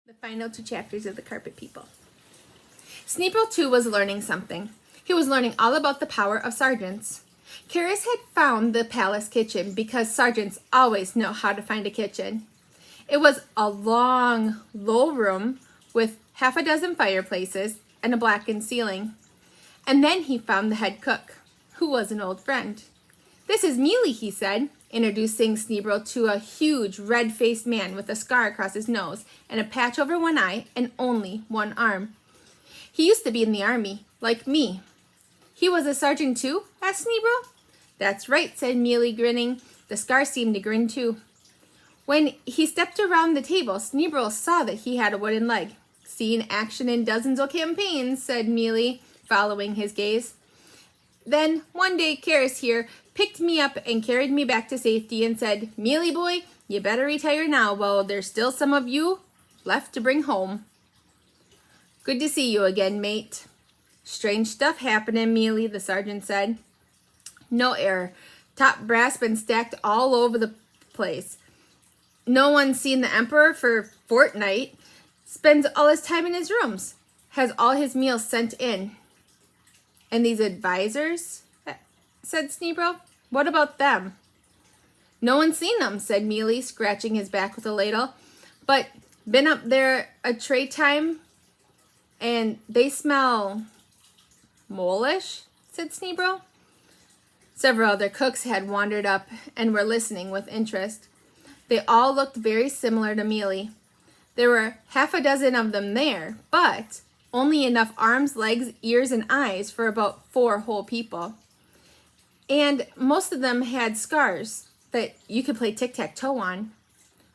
The final two chapters of The Carpet People. Sneeple, too, was learning something. He was learning all about the power of sergeants. Karis had found the palace kitchen because sergeants always know how to find a kitchen. It was a long, low room with half a dozen fireplaces and a blackened ceiling. And then he found the head cook, who was an old friend. "This is Mealy," he said, introducing Sneeble to a huge red-faced man with a scar across his nose and a patch over one eye and only one arm. "He used to be in the army, like me." "He was a sergeant too?" asked Sneeble. "That's right," said Mealy, grinning. The scar seemed to grin too. When he stepped around the table, Sneeble saw that he had a wooden leg. "Seen action in dozens of campaigns," said Mealy, following his gaze. "Then one day Karis here picked me up and carried me back to safety and said, 'Mealy boy, you better retire now while there's still some of you left to bring home.'" "Good to see you again, mate." "Strange stuff happening, Mealy," the sergeant said. "No error. Top brass been stacked all over the place. No one's seen the emperor for fortnight. Spends all his time in his rooms. Has all his meals sent in." "And these advisors?" said Sneeble. "What about them?" "No one's seen them," said Mealy, scratching his back with a ladle. "But been up there a tray time, and they smell mole-ish," said Sneeble. Several other cooks had wandered up and were listening with interest. They all looked very similar to Mealy. There were half a dozen of them there, but only enough arms, legs, ears, and eyes for about 4 whole people. And most of them had scars that you could play tic-tac-toe on.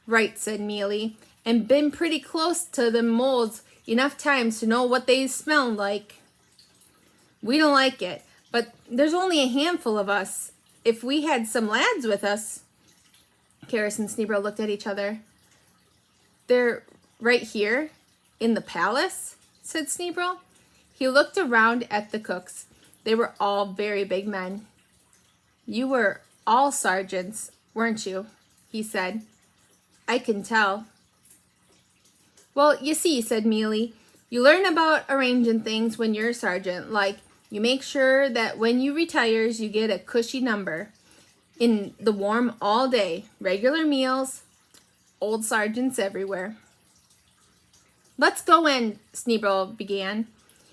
"Right," said Mealy, "and been pretty close to them molds enough times to know what they smell like. We don't like it, but there's only a handful of us. If we had some lads with us..." Karis and Sneeble looked at each other. "They're right here in the palace?" said Sneeble. He looked around at the cooks. They were all very big men. "You were all sergeants, weren't you?" he said. "I can tell." "Well, you see," said Mealy, "you learn about arranging things when you're a sergeant, like you make sure that when you retires you get a cushy number. In the warm all day, regular meals, old sergeants everywhere." "Let's go in," Sneeble began.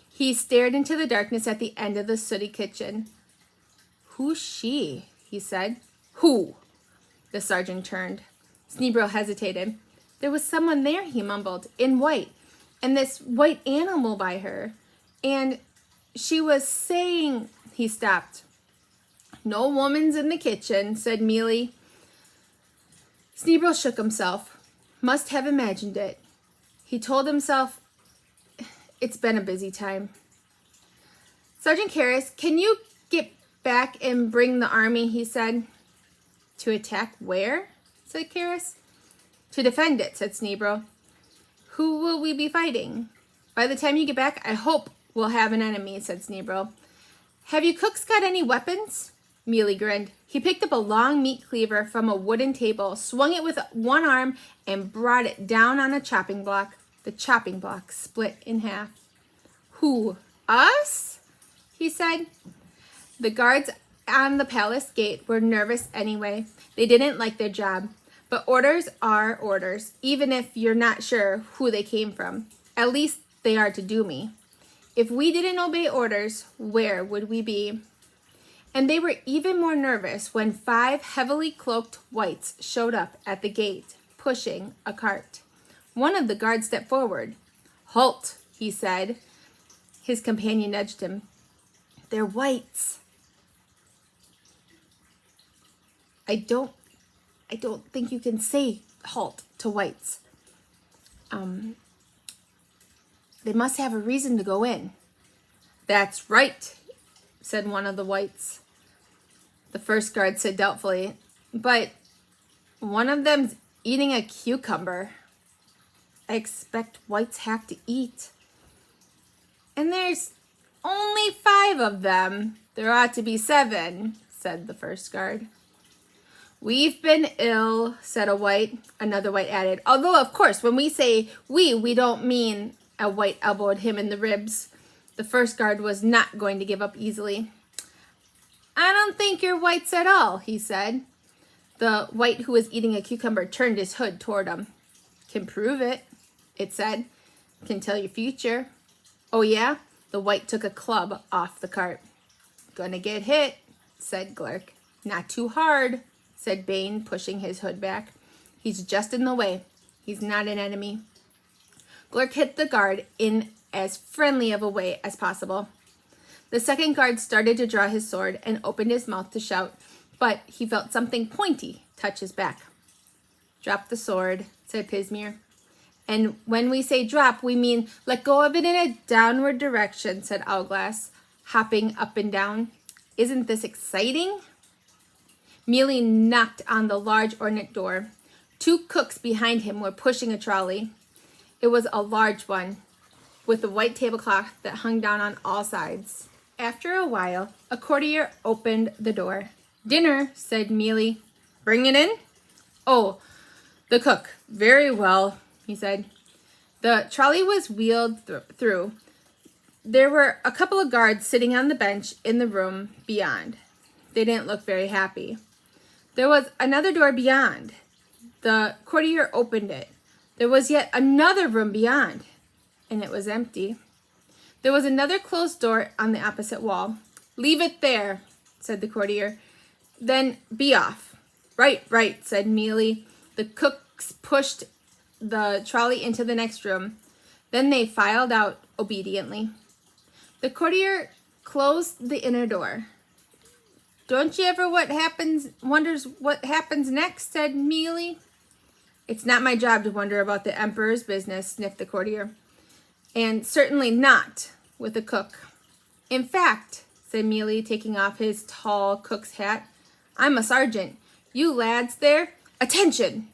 He stared into the darkness at the end of the sooty kitchen. "Who's she?" he said. "Who?" The sergeant turned. Sneeble hesitated. "There was someone there," he mumbled, "in white, and this white animal by her. And she was saying..." He stopped. "No woman's in the kitchen," said Mealy. Sneeble shook himself. Must have imagined it. He told himself, "It's been a busy time." "Sergeant Karis, can you get back and bring the army?" he said. "To attack where?" said Karis. "To defend it," said Sneeble. "Who will we be fighting?" "By the time you get back, I hope we'll have an enemy," said Sneeble. "Have you cooks got any weapons?" Mealy grinned. He picked up a long meat cleaver from a wooden table, swung it with one arm, and brought it down on a chopping block. The chopping block split in half. "Who, us?" he said. The guards on the palace gate were nervous anyway. They didn't like their job. But orders are orders, even if you're not sure who they came from. At least they are to do me. If we didn't obey orders, where would we be? And they were even more nervous when 5 heavily cloaked whites showed up at the gate, pushing a cart. One of the guards stepped forward. "Halt," he said. His companion nudged him. "They're whites." I don't think you can say halt to whites. They must have a reason to go in." "That's right," said one of the whites. The first guard said doubtfully, "But one of them's eating a cucumber." "I expect whites have to eat." "And there's only 5 of them. There ought to be 7, said the first guard. We've been ill, said a white. Another white added, although, of course, when we say we don't mean. A white elbowed him in the ribs. The first guard was not going to give up easily. I don't think you're whites at all, he said. The white who was eating a cucumber turned his hood toward him. Can prove it, it said. Can tell your future. Oh yeah? The white took a club off the cart. Gonna get hit, said Glerk. Not too hard, said Bane, pushing his hood back. He's just in the way. He's not an enemy. Glerk hit the guard in as friendly of a way as possible. The second guard started to draw his sword and opened his mouth to shout, but he felt something pointy touch his back. Drop the sword, said Pismire. And when we say drop, we mean let go of it in a downward direction, said Owlglass, hopping up and down. Isn't this exciting? Mealy knocked on the large ornate door. 2 cooks behind him were pushing a trolley. It was a large one, with a white tablecloth that hung down on all sides. After a while, a courtier opened the door. Dinner, said Mealy. Bring it in? Oh, the cook. Very well, he said. The trolley was wheeled through. There were a couple of guards sitting on the bench in the room beyond. They didn't look very happy. There was another door beyond. The courtier opened it. There was yet another room beyond, and it was empty. There was another closed door on the opposite wall. Leave it there, said the courtier. Then be off. Right, said Mealy. The cooks pushed the trolley into the next room. Then they filed out obediently. The courtier closed the inner door. Don't you ever wonders what happens next, said Mealy. It's not my job to wonder about the emperor's business, sniffed the courtier. And certainly not with a cook. In fact, said Mealy, taking off his tall cook's hat, I'm a sergeant. You lads there, attention!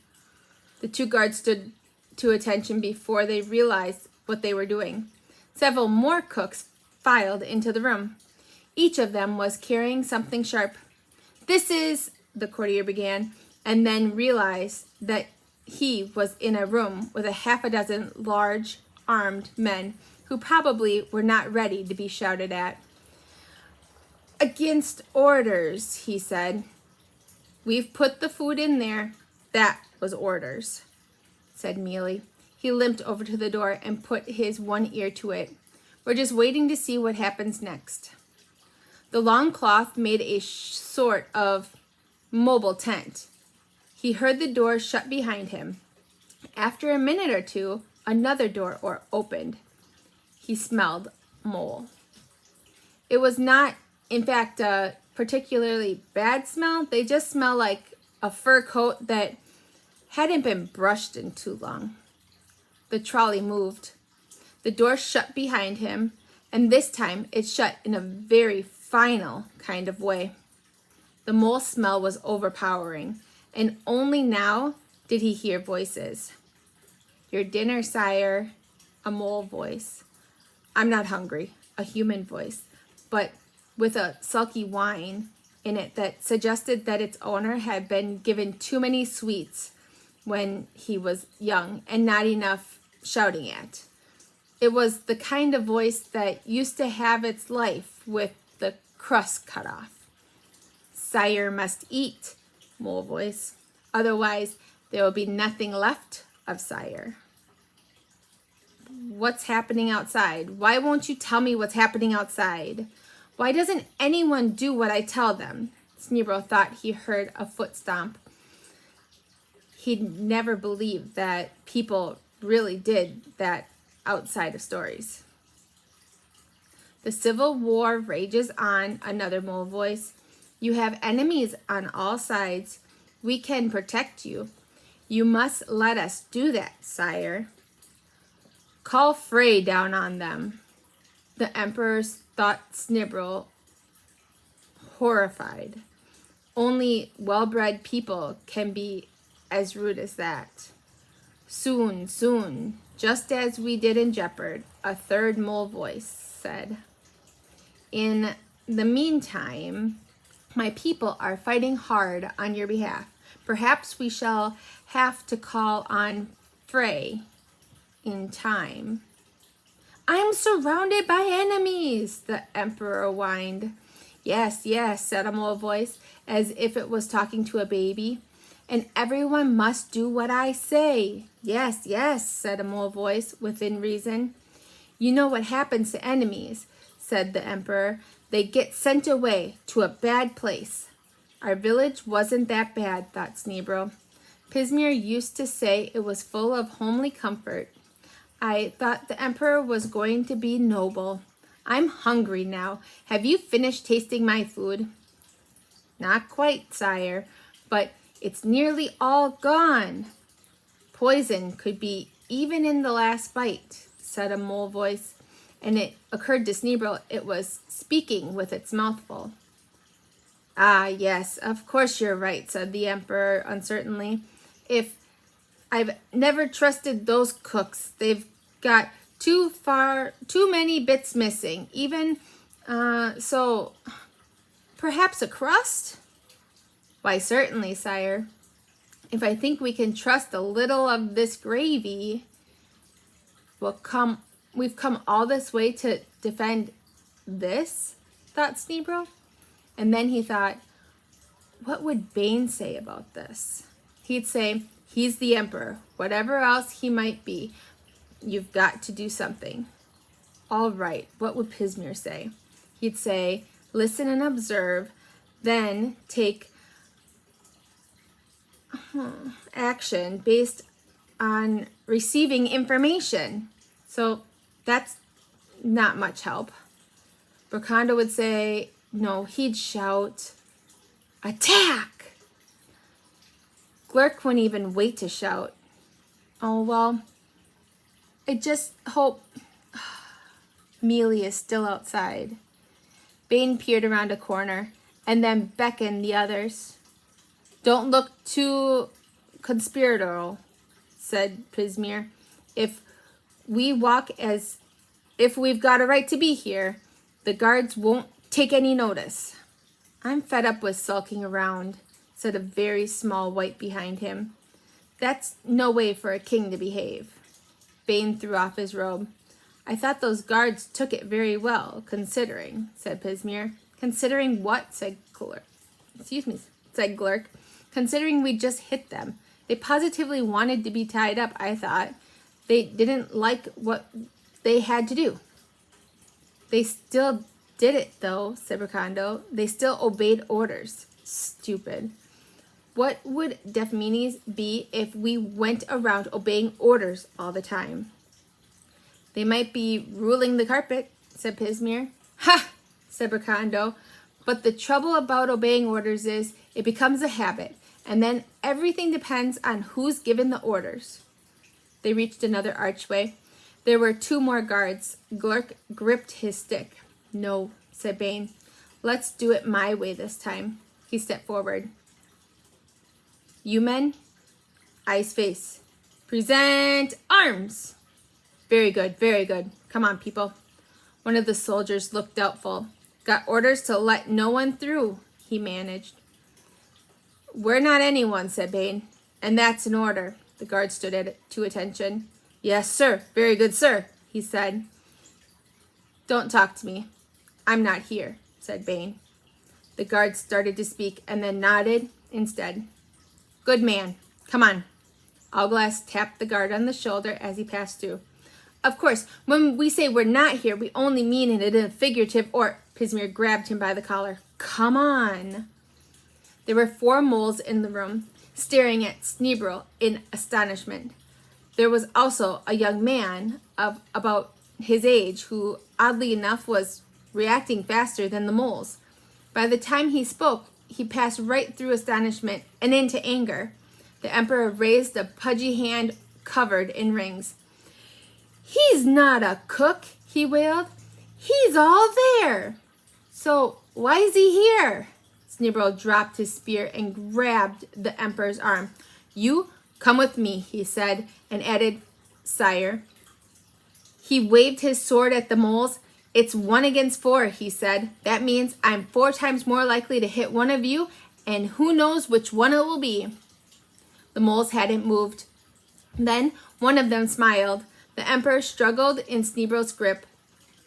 The 2 guards stood to attention before they realized what they were doing. Several more cooks filed into the room. Each of them was carrying something sharp. This is, the courtier began, and then realized that he was in a room with a half a dozen large, armed men who probably were not ready to be shouted at. Against orders, he said. We've put the food in there. That was orders, said Mealy. He limped over to the door and put his one ear to it. We're just waiting to see what happens next. The long cloth made a sort of mobile tent. He heard the door shut behind him. After a minute or two, another door opened. He smelled mole. It was not, in fact, a particularly bad smell. They just smell like a fur coat that hadn't been brushed in too long. The trolley moved. The door shut behind him, and this time it shut in a very final kind of way. The mole smell was overpowering, and only now did he hear voices. Your dinner, sire, a mole voice. I'm not hungry, a human voice, but with a sulky whine in it that suggested that its owner had been given too many sweets when he was young and not enough shouting at. It was the kind of voice that used to have its life with the crust cut off. Sire must eat, mole voice. Otherwise, there will be nothing left of sire. What's happening outside? Why won't you tell me what's happening outside? Why doesn't anyone do what I tell them? Sneebro thought he heard a foot stomp. He'd never believed that people really did that outside of stories. The Civil War rages on, another mole voice. You have enemies on all sides. We can protect you. You must let us do that, sire. Call Frey down on them. The emperors thought Sneebro horrified. Only well-bred people can be as rude as that. Soon, just as we did in Jeopard, a third mole voice said. In the meantime, my people are fighting hard on your behalf. Perhaps we shall have to call on Frey in time. I'm surrounded by enemies, the emperor whined. Yes, yes, said a mole voice, as if it was talking to a baby. And everyone must do what I say. Yes, yes, said a mole voice within reason. You know what happens to enemies, said the emperor. They get sent away to a bad place. Our village wasn't that bad, thought Sneebro. Pismir used to say it was full of homely comfort. I thought the emperor was going to be noble. I'm hungry now. Have you finished tasting my food? Not quite, sire, but it's nearly all gone. Poison could be even in the last bite, said a mole voice, and it occurred to Sneebro it was speaking with its mouth full. Ah, yes, of course you're right, said the emperor uncertainly. If I've never trusted those cooks, they've got too many bits missing. Even, so, perhaps a crust? Why, certainly, sire. If I think we can trust a little of this gravy, we've come all this way to defend this, thought Sneebro. And then he thought, what would Bane say about this? He'd say, he's the emperor. Whatever else he might be, you've got to do something. All right, what would Pismir say? He'd say, listen and observe, then take action based on receiving information. So that's not much help. Brokanda would say, no, he'd shout, attack! Glurk wouldn't even wait to shout. Oh, well, I just hope Mealy is still outside. Bane peered around a corner and then beckoned the others. Don't look too conspiratorial, said Pismir. If we walk as if we've got a right to be here, the guards won't take any notice. I'm fed up with sulking around, said a very small wight behind him. That's no way for a king to behave. Bane threw off his robe. I thought those guards took it very well, considering, said Pismir. Considering what? Said Glurk. Said Glurk. Considering we just hit them. They positively wanted to be tied up, I thought. They didn't like what they had to do. They still did it, though, said Brokando. They still obeyed orders. Stupid. What would Deafmeanies be if we went around obeying orders all the time? They might be ruling the carpet, said Pismir. Ha! Said Brokando. But the trouble about obeying orders is it becomes a habit, and then everything depends on who's given the orders. They reached another archway. There were 2 more guards. Glurk gripped his stick. No, said Bane. Let's do it my way this time. He stepped forward. You men, eyes face. Present arms. Very good, very good. Come on, people. One of the soldiers looked doubtful. Got orders to let no one through, he managed. We're not anyone, said Bane. And that's an order. The guard stood to attention. Yes, sir. Very good, sir, he said. Don't talk to me. I'm not here, said Bane. The guard started to speak and then nodded instead. Good man. Come on. Allglass tapped the guard on the shoulder as he passed through. Of course, when we say we're not here, we only mean it in a figurative or... Pismir grabbed him by the collar. Come on. There were 4 moles in the room, staring at Sneebro in astonishment. There was also a young man of about his age who, oddly enough, was reacting faster than the moles. By the time he spoke, he passed right through astonishment and into anger. The emperor raised a pudgy hand covered in rings. He's not a cook, he wailed. He's all there. So why is he here? Sneebro dropped his spear and grabbed the emperor's arm. You come with me, he said, and added, sire. He waved his sword at the moles. It's 1 against 4, he said. That means I'm 4 times more likely to hit one of you and who knows which one it will be. The moles hadn't moved. Then one of them smiled. The emperor struggled in Sneebro's grip.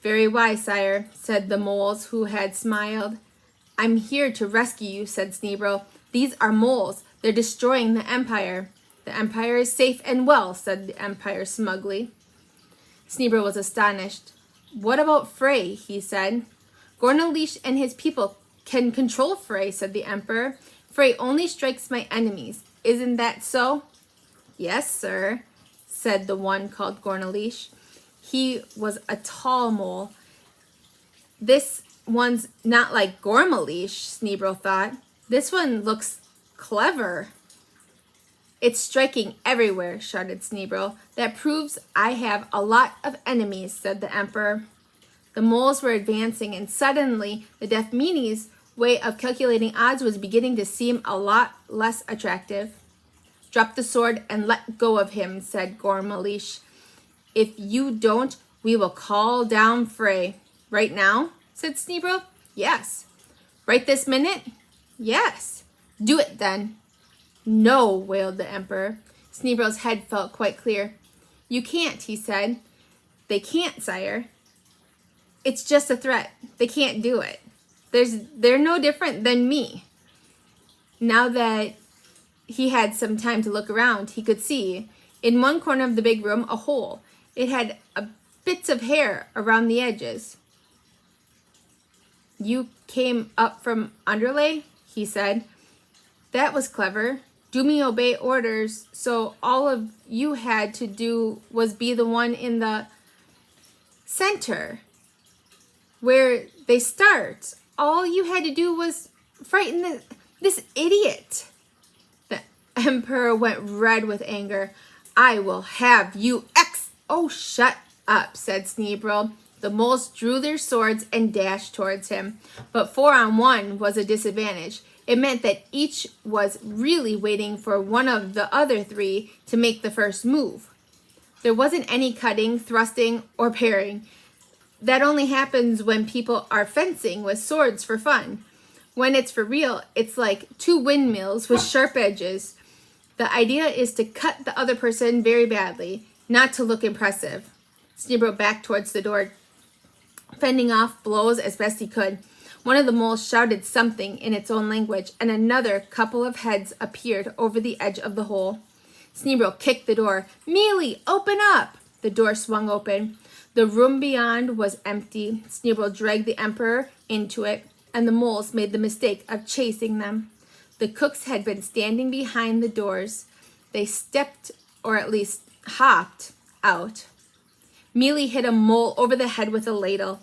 Very wise, sire, said the moles who had smiled. I'm here to rescue you, said Sneebro. These are moles. They're destroying the empire. The empire is safe and well, said the empire smugly. Sneebro was astonished. What about Frey, he said. Gornalish and his people can control Frey, said the emperor. Frey only strikes my enemies. Isn't that so? Yes, sir, said the one called Gornalish. He was a tall mole. This one's not like Gormalish, Sneebro thought. This one looks clever. It's striking everywhere, shouted Sneebro. That proves I have a lot of enemies, said the emperor. The moles were advancing, and suddenly the Deaf Meanie's way of calculating odds was beginning to seem a lot less attractive. Drop the sword and let go of him, said Gormalish. If you don't, we will call down Frey. Right now? Said Sneebro. Yes. Right this minute? Yes. Do it then. No, wailed the emperor. Sneebro's head felt quite clear. You can't, he said. They can't, sire. It's just a threat. They can't do it. They're no different than me. Now that he had some time to look around, he could see, in one corner of the big room, a hole. It had bits of hair around the edges. You came up from Underlay, he said. That was clever. Do me obey orders, so all of you had to do was be the one in the center, where they start. All you had to do was frighten this idiot. The emperor went red with anger. I will have you Oh, shut up, said Sneebro. The moles drew their swords and dashed towards him. But 4-on-1 was a disadvantage. It meant that each was really waiting for one of the other three to make the first move. There wasn't any cutting, thrusting, or parrying. That only happens when people are fencing with swords for fun. When it's for real, it's like two windmills with sharp edges. The idea is to cut the other person very badly, not to look impressive. Sneebro backed towards the door, fending off blows as best he could. One of the moles shouted something in its own language, and another couple of heads appeared over the edge of the hole. Sneebro kicked the door. Mealy, open up! The door swung open. The room beyond was empty. Sneebro dragged the emperor into it, and the moles made the mistake of chasing them. The cooks had been standing behind the doors. They stepped, or at least hopped, out. Mealy hit a mole over the head with a ladle.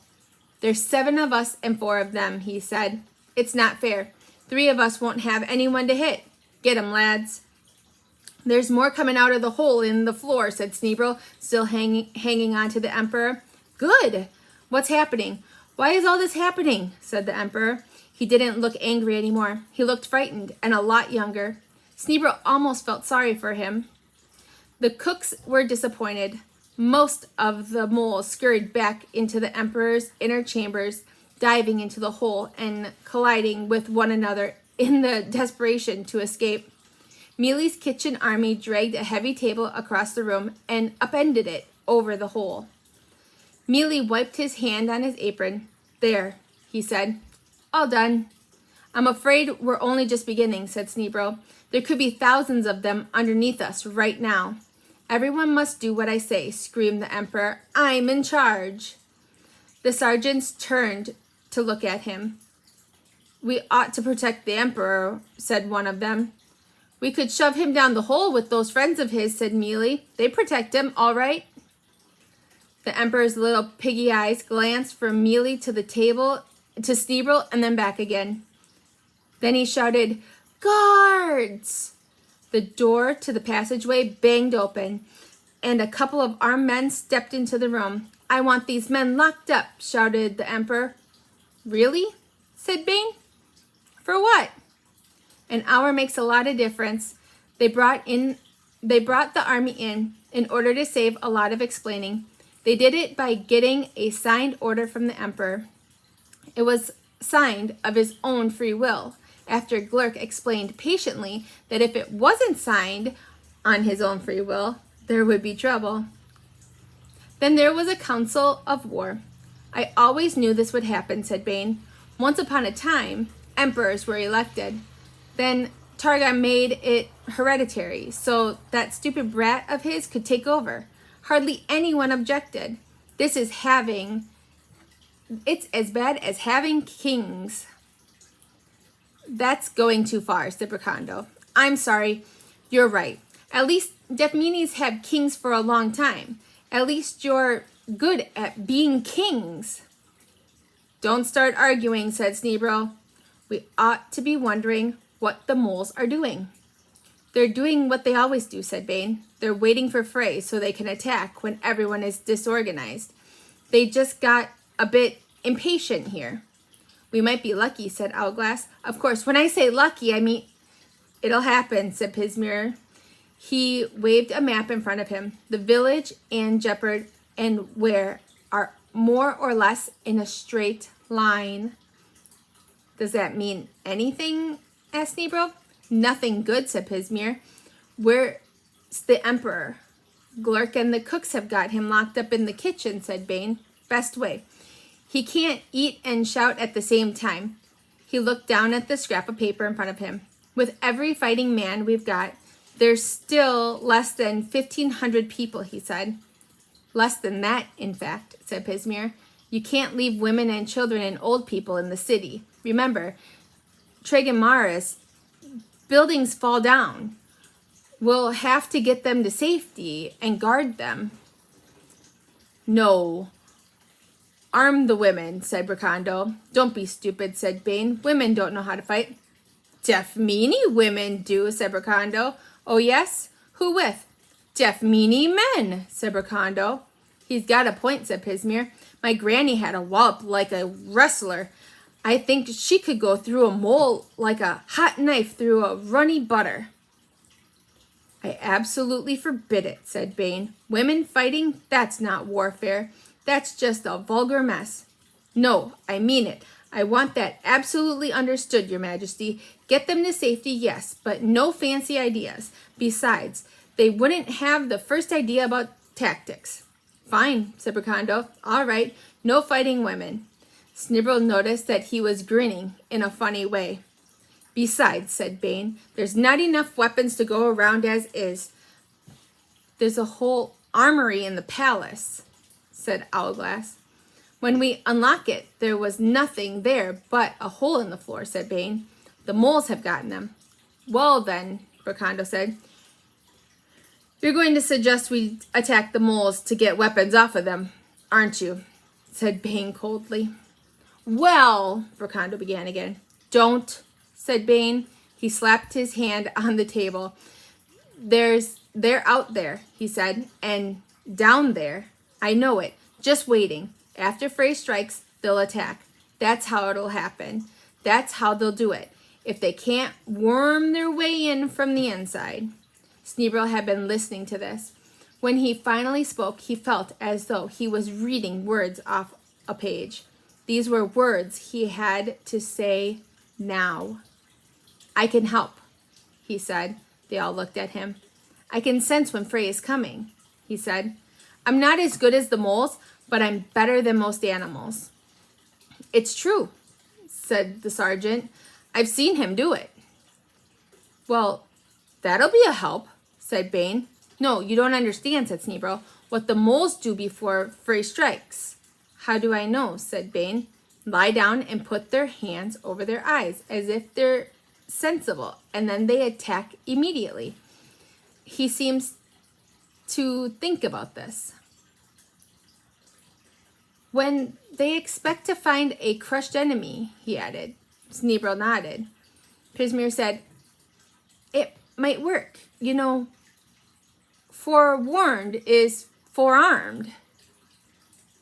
There's 7 of us and 4 of them, he said. It's not fair. 3 of us won't have anyone to hit. Get 'em, lads. There's more coming out of the hole in the floor, said Sneebro, still hanging on to the emperor. Good. What's happening? Why is all this happening? Said the emperor. He didn't look angry anymore. He looked frightened and a lot younger. Sneebro almost felt sorry for him. The cooks were disappointed. Most of the moles scurried back into the emperor's inner chambers, diving into the hole and colliding with one another in the desperation to escape. Mealy's kitchen army dragged a heavy table across the room and upended it over the hole. Mealy wiped his hand on his apron. There, he said. All done. I'm afraid we're only just beginning, said Sneebro. There could be thousands of them underneath us right now. Everyone must do what I say, screamed the emperor. I'm in charge. The sergeants turned to look at him. We ought to protect the emperor, said one of them. We could shove him down the hole with those friends of his, said Mealy. They protect him, all right. The emperor's little piggy eyes glanced from Mealy to the table, to Sneebro, and then back again. Then he shouted, Guards! The door to the passageway banged open, and a couple of armed men stepped into the room. I want these men locked up, shouted the emperor. Really? Said Bane. For what? An hour makes a lot of difference. They brought the army in order to save a lot of explaining. They did it by getting a signed order from the emperor. It was signed of his own free will, after Glurk explained patiently that if it wasn't signed on his own free will, there would be trouble. Then there was a council of war. I always knew this would happen, said Bane. Once upon a time, emperors were elected. Then Targon made it hereditary, so that stupid brat of his could take over. Hardly anyone objected. It's as bad as having kings. That's going too far, said Bracando. I'm sorry, you're right. At least Deathmeanies have kings for a long time. At least you're good at being kings. Don't start arguing, said Sneebro. We ought to be wondering what the moles are doing. They're doing what they always do, said Bane. They're waiting for Frey so they can attack when everyone is disorganized. They just got a bit impatient here. We might be lucky, said Owlglass. Of course, when I say lucky, I mean it'll happen, said Pismir. He waved a map in front of him. The village and Jeopard and Where are more or less in a straight line. Does that mean anything? Asked Sneebro. Nothing good, said Pismir. Where's the Emperor? Glurk and the cooks have got him locked up in the kitchen, said Bane. Best way. He can't eat and shout at the same time. He looked down at the scrap of paper in front of him. With every fighting man we've got, there's still less than 1,500 people, he said. Less than that, in fact, said Pismir. You can't leave women and children and old people in the city. Remember, Tregomaris, buildings fall down. We'll have to get them to safety and guard them. No. Arm the women, said Bracando. Don't be stupid, said Bane. Women don't know how to fight. Deathmeany women do, said Bracando. Oh, yes? Who with? Deathmeany men, said Bracando. He's got a point, said Pismir. My granny had a wallop like a wrestler. I think she could go through a mole like a hot knife through a runny butter. I absolutely forbid it, said Bane. Women fighting? That's not warfare. That's just a vulgar mess. No, I mean it. I want that absolutely understood, Your Majesty. Get them to safety, yes, but no fancy ideas. Besides, they wouldn't have the first idea about tactics. Fine, said Bracando. All right, no fighting women. Snibble noticed that he was grinning in a funny way. Besides, said Bane, there's not enough weapons to go around as is. There's a whole armory in the palace, said Owlglass. When we unlock it, there was nothing there but a hole in the floor, said Bane. The moles have gotten them. Well then, Bracando said, you're going to suggest we attack the moles to get weapons off of them, aren't you? Said Bane coldly. Well, Bracando began again. Don't, said Bane. He slapped his hand on the table. They're out there, he said, and down there. I know it. Just waiting. After Frey strikes, they'll attack. That's how it'll happen. That's how they'll do it. If they can't worm their way in from the inside. Sneebro had been listening to this. When he finally spoke, he felt as though he was reading words off a page. These were words he had to say now. I can help, he said. They all looked at him. I can sense when Frey is coming, he said. I'm not as good as the moles, but I'm better than most animals. It's true, said the sergeant. I've seen him do it. Well, that'll be a help, said Bane. No, you don't understand, said Sneebro. What the moles do before Frey strikes. How do I know, said Bane. Lie down and put their hands over their eyes, as if they're sensible, and then they attack immediately. He seems to think about this. When they expect to find a crushed enemy, he added. Sneebro nodded. Pismir said, it might work. You know, forewarned is forearmed.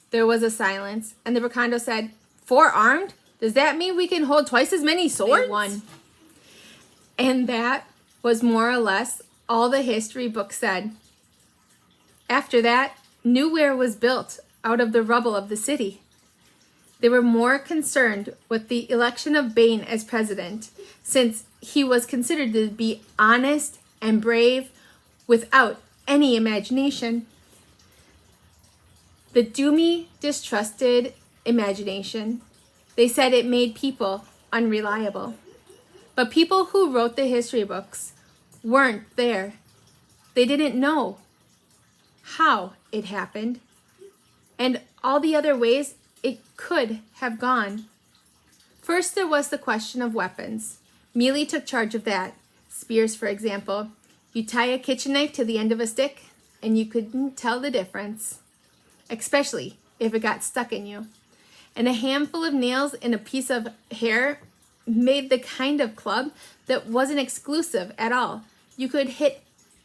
There was a silence, and the Bracando said, forearmed? Does that mean we can hold twice as many swords? They won. And that was more or less all the history book said. After that, New Where was built out of the rubble of the city. They were more concerned with the election of Bain as president, since he was considered to be honest and brave without any imagination. The Doomy distrusted imagination. They said it made people unreliable. But people who wrote the history books weren't there. They didn't know how it happened and all the other ways it could have gone. First, there was the question of weapons. Mealy took charge of that. Spears, for example. You tie a kitchen knife to the end of a stick, and you couldn't tell the difference, especially if it got stuck in you. And a handful of nails in a piece of hair made the kind of club that wasn't exclusive at all. You could hit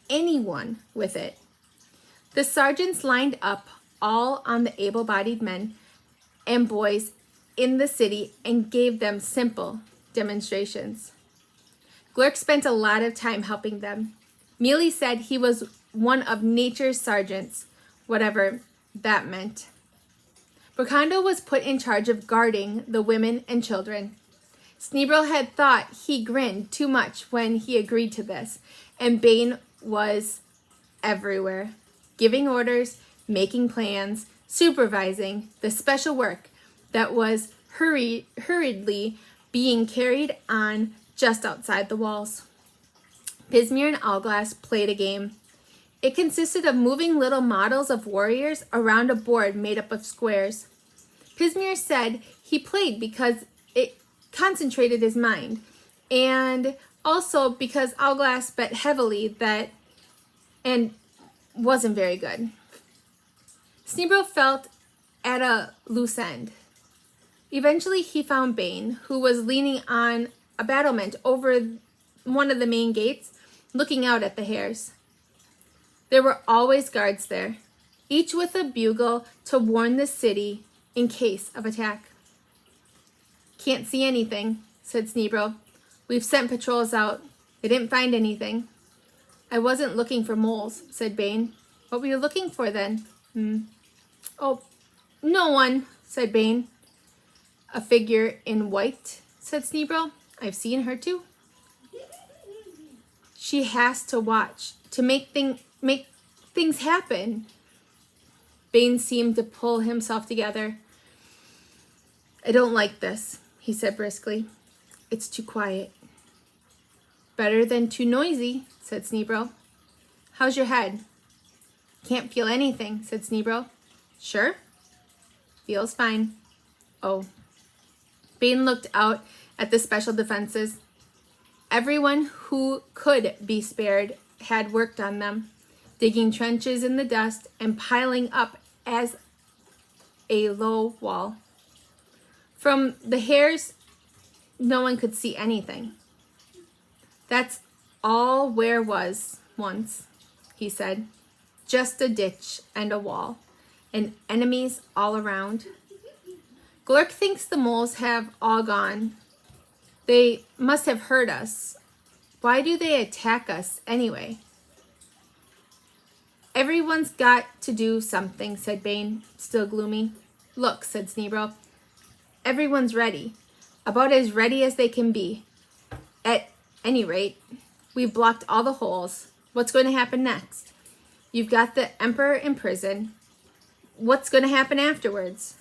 anyone with it. The sergeants lined up all on the able-bodied men and boys in the city and gave them simple demonstrations. Glurk spent a lot of time helping them. Mealy said he was one of nature's sergeants, whatever that meant. Brocondo was put in charge of guarding the women and children. Sneebro had thought he grinned too much when he agreed to this, and Bain was everywhere, giving orders, making plans, supervising the special work that was hurriedly being carried on just outside the walls. Pismire and Owlglass played a game. It consisted of moving little models of warriors around a board made up of squares. Pismire said he played because it concentrated his mind, and also because Owlglass bet heavily that and wasn't very good. Sneebro felt at a loose end. Eventually he found Bain, who was leaning on a battlement over one of the main gates, looking out at the hares. There were always guards there, each with a bugle to warn the city in case of attack. Can't see anything, said Sneebro. We've sent patrols out. They didn't find anything. I wasn't looking for moles, said Bain. What were you looking for then? Oh, no one, said Bain. A figure in white, said Sneebro. I've seen her too. She has to watch, to make things happen. Bain seemed to pull himself together. I don't like this, he said briskly. It's too quiet. Better than too noisy, said Sneebro. How's your head? Can't feel anything, said Sneebro. Sure? Feels fine. Oh. Bain looked out at the special defenses. Everyone who could be spared had worked on them, digging trenches in the dust and piling up as a low wall. From the hares, no one could see anything. That's all where was once, he said. Just a ditch and a wall, and enemies all around. Glurk thinks the moles have all gone. They must have heard us. Why do they attack us anyway? Everyone's got to do something, said Bain, still gloomy. Look, said Sneebro. Everyone's ready. About as ready as they can be. At any rate, we've blocked all the holes. What's going to happen next? You've got the Emperor in prison. What's going to happen afterwards?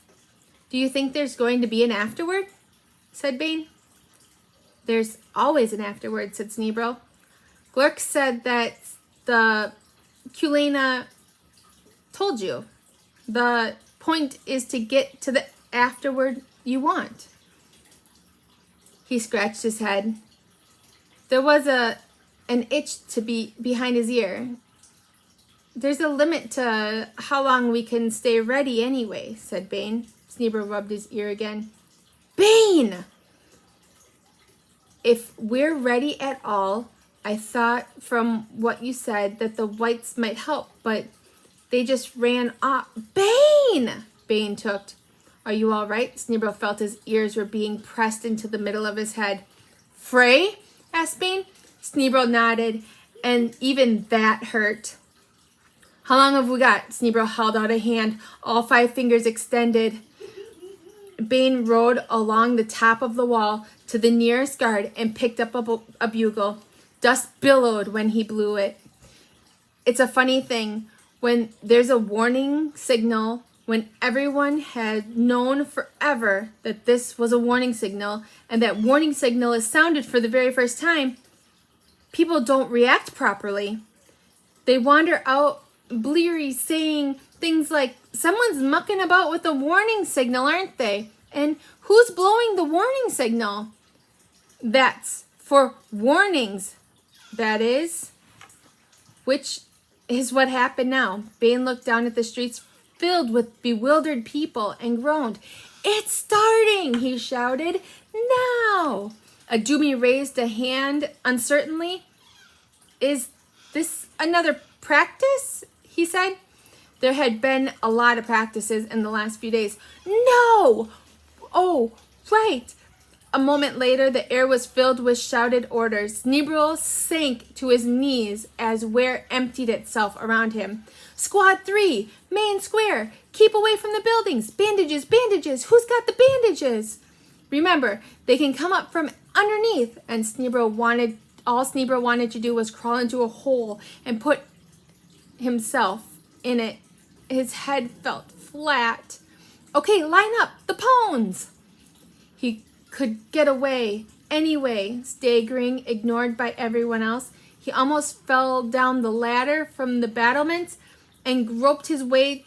Do you think there's going to be an afterward? Said Bain. There's always an afterward, said Sneebro. Glurk said that the Kulena told you. The point is to get to the afterward you want. He scratched his head. There was an itch to be behind his ear. There's a limit to how long we can stay ready anyway, said Bain. Sneebro rubbed his ear again. Bain! If we're ready at all, I thought from what you said that the whites might help, but they just ran off. Bain! Bain tooked. Are you all right? Sneebro felt his ears were being pressed into the middle of his head. Frey? Asked Bain. Sneebro nodded, and even that hurt. How long have we got? Sneebro held out a hand, all 5 fingers extended. Bane rode along the top of the wall to the nearest guard and picked up a bugle. Dust billowed when he blew it. It's a funny thing. When there's a warning signal, when everyone had known forever that this was a warning signal, and that warning signal is sounded for the very first time, people don't react properly. They wander out bleary, saying things like, someone's mucking about with the warning signal, aren't they? And who's blowing the warning signal? That's for warnings, that is. Which is what happened now. Bane looked down at the streets filled with bewildered people and groaned. It's starting, he shouted. Now! Adumi raised a hand uncertainly. Is this another practice? He said. There had been a lot of practices in the last few days. No! Oh, right. A moment later, the air was filled with shouted orders. Sneeble sank to his knees as Ware emptied itself around him. Squad 3, main square. Keep away from the buildings. Bandages, bandages. Who's got the bandages? Remember, they can come up from underneath. And all Sneeble wanted to do was crawl into a hole and put himself in it. His head felt flat. Okay, line up, the pawns. He could get away anyway, staggering, ignored by everyone else. He almost fell down the ladder from the battlements and groped his way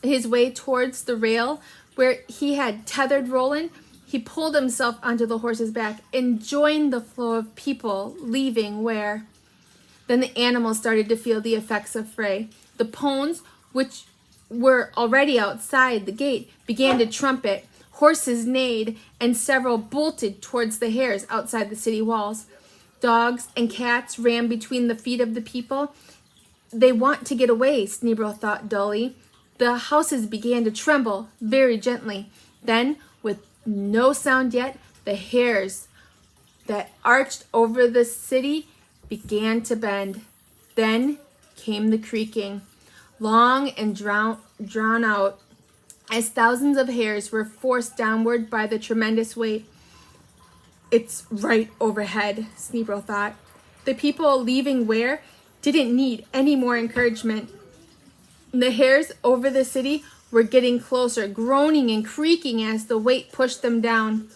towards the rail where he had tethered Roland. He pulled himself onto the horse's back and joined the flow of people leaving Ware. Then the animals started to feel the effects of fray. The pawns, which were already outside the gate, began to trumpet. Horses neighed, and several bolted towards the hares outside the city walls. Dogs and cats ran between the feet of the people. They want to get away, Sneeble thought dully. The houses began to tremble very gently. Then, with no sound yet, the hares that arched over the city began to bend. Then came the creaking, long and drawn out, as thousands of hares were forced downward by the tremendous weight. It's right overhead, Sneeble thought. The people leaving Ware didn't need any more encouragement. The hares over the city were getting closer, groaning and creaking as the weight pushed them down.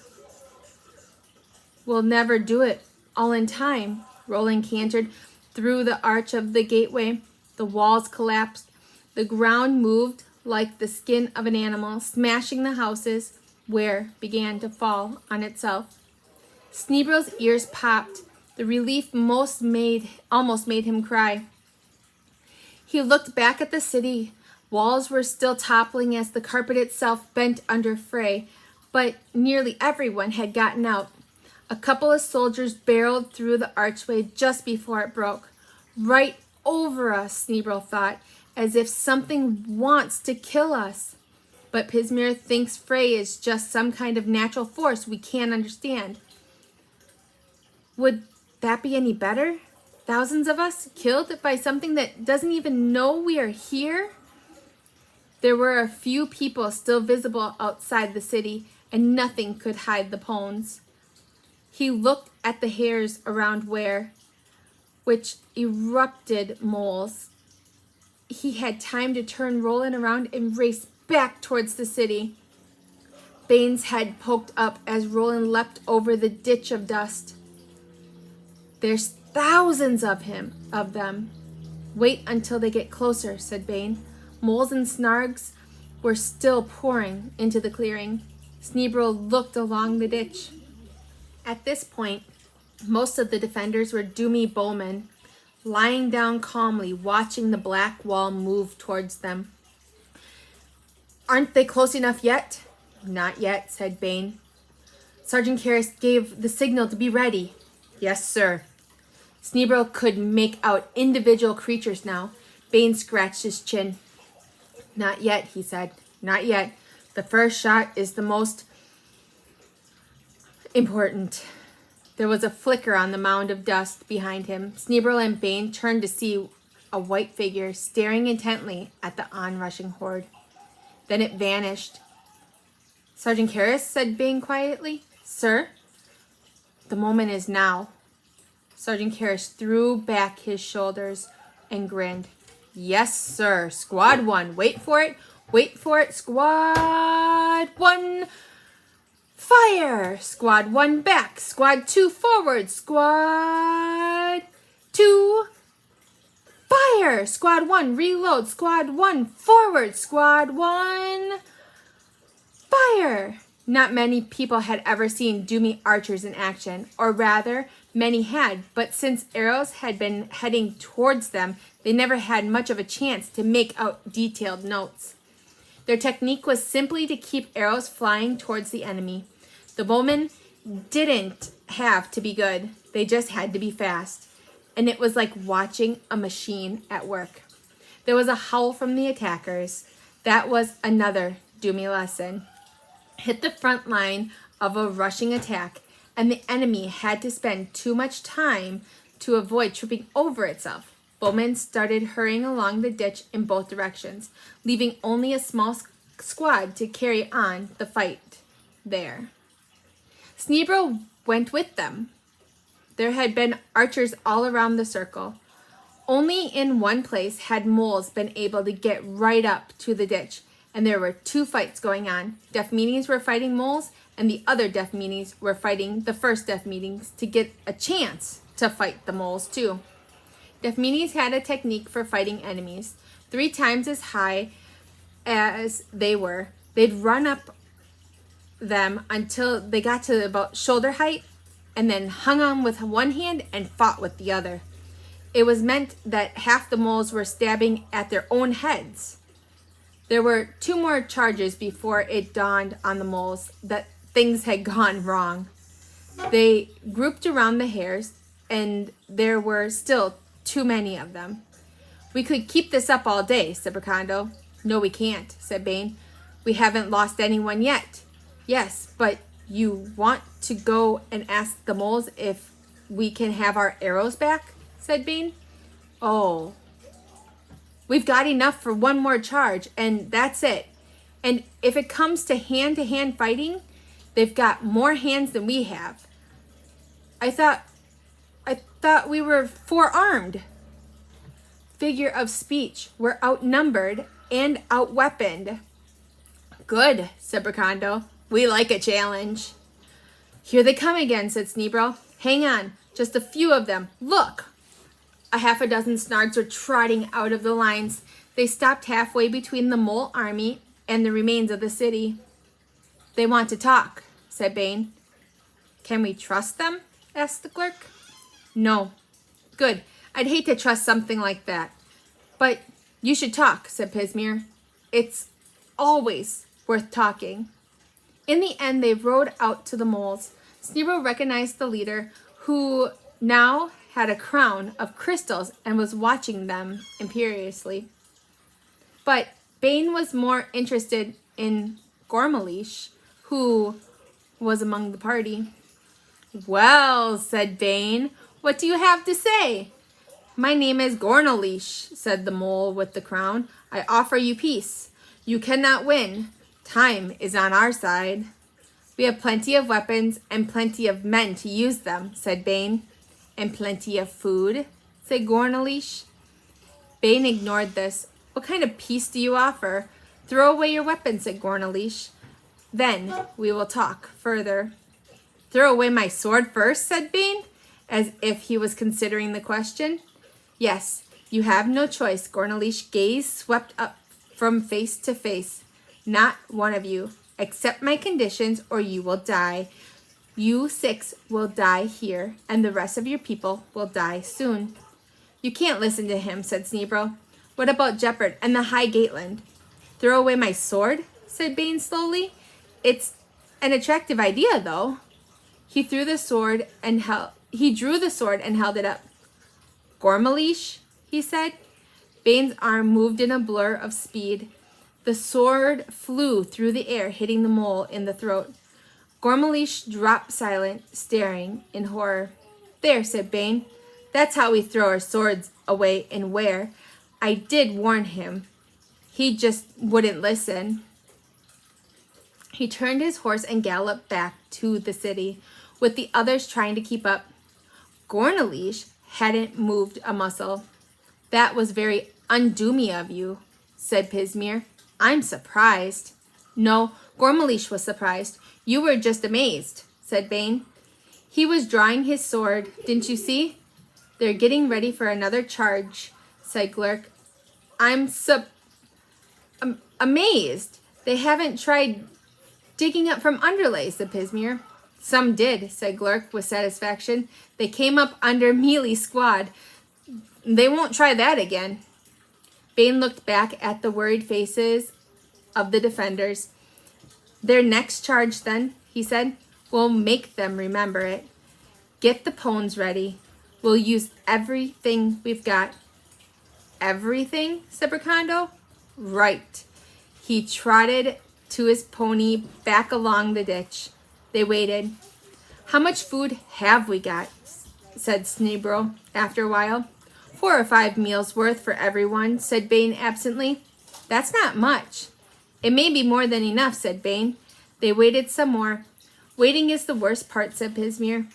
We'll never do it all in time. Roland cantered through the arch of the gateway. The walls collapsed. The ground moved like the skin of an animal, smashing the houses. Ware began to fall on itself. Sneeble's ears popped. The relief almost made him cry. He looked back at the city. Walls were still toppling as the carpet itself bent under fray, but nearly everyone had gotten out. A couple of soldiers barreled through the archway just before it broke. Right over us, Sneeble thought, as if something wants to kill us. But Pismir thinks fray is just some kind of natural force we can't understand. Would that be any better? Thousands of us killed by something that doesn't even know we are here? There were a few people still visible outside the city, and nothing could hide the pawns. He looked at the hares around Ware, which erupted moles. He had time to turn Roland around and race back towards the city. Bane's head poked up as Roland leapt over the ditch of dust. There's thousands of them. Wait until they get closer, said Bane. Moles and snargs were still pouring into the clearing. Sneeble looked along the ditch. At this point, most of the defenders were doomy bowmen, lying down calmly, watching the black wall move towards them. Aren't they close enough yet? Not yet, said Bane. Sergeant Karras gave the signal to be ready. Yes, sir. Sneeble could make out individual creatures now. Bane scratched his chin. Not yet, he said. Not yet. The first shot is the most important. There was a flicker on the mound of dust behind him. Sneeble and Bane turned to see a white figure staring intently at the onrushing horde. Then it vanished. Sergeant Karras, said Bane quietly. Sir, the moment is now. Sergeant Karras threw back his shoulders and grinned. Yes, sir. Squad 1, wait for it. Wait for it. Squad 1, fire. Squad 1 back. Squad 2 forward. Squad 2, fire. Squad 1 reload. Squad 1 forward. Squad 1, fire. Not many people had ever seen Doomy archers in action, or rather, many had, but since arrows had been heading towards them, they never had much of a chance to make out detailed notes. Their technique was simply to keep arrows flying towards the enemy. The bowmen didn't have to be good, they just had to be fast. And it was like watching a machine at work. There was a howl from the attackers. That was another Doomy lesson. Hit the front line of a rushing attack, and the enemy had to spend too much time to avoid tripping over itself. Bowmen started hurrying along the ditch in both directions, leaving only a small squad to carry on the fight there. Sneebro went with them. There had been archers all around the circle. Only in one place had moles been able to get right up to the ditch, and there were 2 fights going on. Deaf Meanies were fighting moles, and the other Deaf Meanies were fighting the first Deaf Meanies to get a chance to fight the moles too. Deaf Meanies had a technique for fighting enemies. 3 times as high as they were, they'd run up them until they got to about shoulder height, and then hung on with one hand and fought with the other. It was meant that half the moles were stabbing at their own heads. There were 2 more charges before it dawned on the moles that things had gone wrong. They grouped around the hares, and there were still too many of them. We could keep this up all day, said Bracando. No, we can't, said Bane. We haven't lost anyone yet. Yes, but you want to go and ask the moles if we can have our arrows back, said Bane. Oh. We've got enough for 1 more charge, and that's it. And if it comes to hand fighting, they've got more hands than we have. I thought we were 4-armed. Figure of speech. We're outnumbered and outweaponed. Good, said Bracando. We like a challenge. Here they come again, said Sneebro. Hang on, just a few of them. Look! A half a dozen Snargs were trotting out of the lines. They stopped halfway between the mole army and the remains of the city. They want to talk, said Bane. Can we trust them? Asked the clerk. No. Good. I'd hate to trust something like that. But you should talk, said Pismir. It's always worth talking. In the end, they rode out to the moles. Sneebro recognized the leader, who now had a crown of crystals and was watching them imperiously. But Bane was more interested in Gormalish, who was among the party. Well, said Bane, what do you have to say? My name is Gornalish, said the mole with the crown. I offer you peace. You cannot win. Time is on our side. We have plenty of weapons and plenty of men to use them, said Bane. And plenty of food, said Gornalish. Bane ignored this. What kind of peace do you offer? Throw away your weapons, said Gornalish. Then we will talk further. Throw away my sword first, said Bane, as if he was considering the question. Yes, you have no choice. Gornalish gaze swept up from face to face. Not one of you. Accept my conditions or you will die. You 6 will die here, and the rest of your people will die soon. You can't listen to him, said Sneebro. What about Jeopard and the High Gateland? Throw away my sword, said Bane slowly. It's an attractive idea, though. He drew the sword and held it up. Gormalish, he said. Bane's arm moved in a blur of speed. The sword flew through the air, hitting the mole in the throat. Gormalish dropped silent, staring in horror. There, said Bane. That's how we throw our swords away and wear. I did warn him. He just wouldn't listen. He turned his horse and galloped back to the city, with the others trying to keep up. Gornalish hadn't moved a muscle. That was very undoomy of you, said Pismir. I'm surprised. No, Gormalish was surprised. You were just amazed, said Bane. He was drawing his sword, didn't you see? They're getting ready for another charge, said Glurk. I'm amazed. They haven't tried digging up from underlay, said Pismir. Some did, said Glurk with satisfaction. They came up under Mealy's squad. They won't try that again. Bane looked back at the worried faces of the defenders. Their next charge, then, he said. We'll make them remember it. Get the pones ready. We'll use everything we've got. Everything, said Bracando. Right. He trotted to his pony back along the ditch. They waited. How much food have we got? Said Sneebro after a while. 4 or 5 meals worth for everyone, said Bane absently. That's not much. It may be more than enough, said Bane. They waited some more. Waiting is the worst part, said Pismir.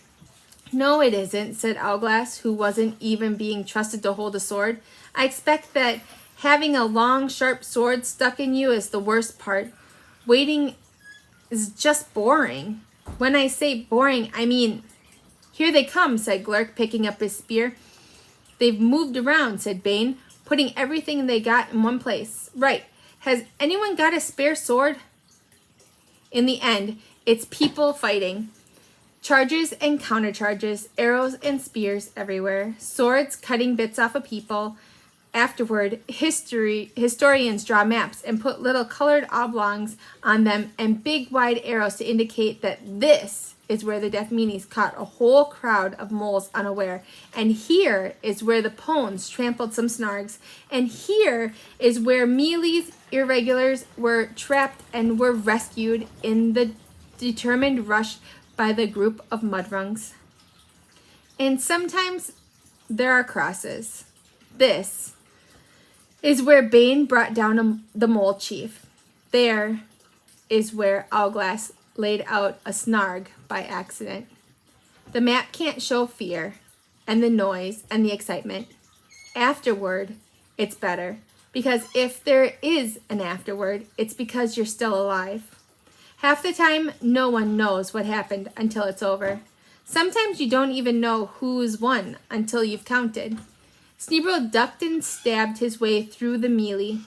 No, it isn't, said Owlglass, who wasn't even being trusted to hold a sword. I expect that having a long, sharp sword stuck in you is the worst part. Waiting is just boring. When I say boring, I mean... Here they come, said Glurk, picking up his spear. They've moved around, said Bane, putting everything they got in one place. Right. Has anyone got a spare sword? In the end, it's people fighting. Charges and countercharges, arrows and spears everywhere, swords cutting bits off of people. Afterward, historians draw maps and put little colored oblongs on them and big wide arrows to indicate that this is where the Death Meanies caught a whole crowd of moles unaware. And here is where the Pones trampled some Snargs. And here is where Mealy's irregulars were trapped and were rescued in the determined rush by the group of Mudrungs. And sometimes there are crosses. This is where Bane brought down the mole chief. There is where Owlglass laid out a Snarg by accident. The map can't show fear and the noise and the excitement. Afterward, it's better. Because if there is an afterward, it's because you're still alive. Half the time, no one knows what happened until it's over. Sometimes you don't even know who's won until you've counted. Sneebro ducked and stabbed his way through the melee.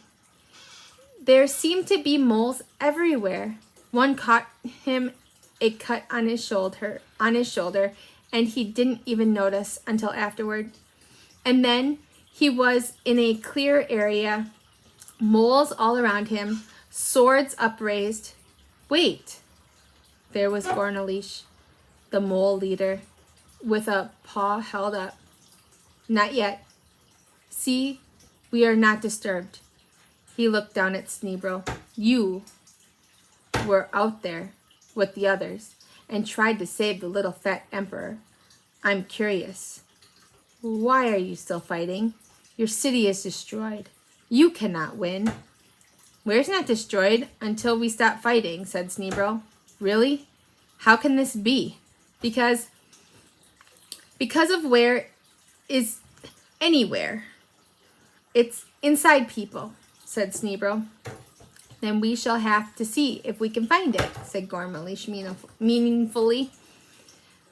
There seemed to be moles everywhere. One caught him a cut on his shoulder, and he didn't even notice until afterward. And then he was in a clear area, moles all around him, swords upraised. Wait! There was Gornalish, the mole leader, with a paw held up. Not yet. See, we are not disturbed. He looked down at Sneebro. You were out there with the others and tried to save the little fat emperor. I'm curious. Why are you still fighting? Your city is destroyed. You cannot win. We're not destroyed until we stop fighting, said Sneebro. Really? How can this be? Because of where is anywhere. It's inside people, said Sneebro. Then we shall have to see if we can find it, said Gormalish meaningfully.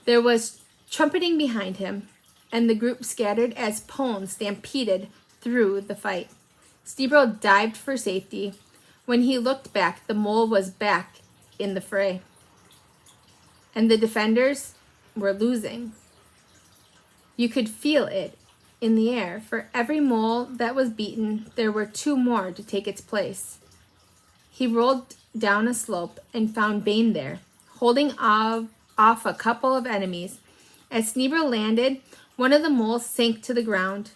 There was trumpeting behind him, and the group scattered as Pones stampeded through the fight. Sneebro dived for safety. When he looked back, the mole was back in the fray. And the defenders were losing. You could feel it in the air. For every mole that was beaten, there were 2 more to take its place. He rolled down a slope and found Bane there, holding off a couple of enemies. As Sneebro landed, one of the moles sank to the ground.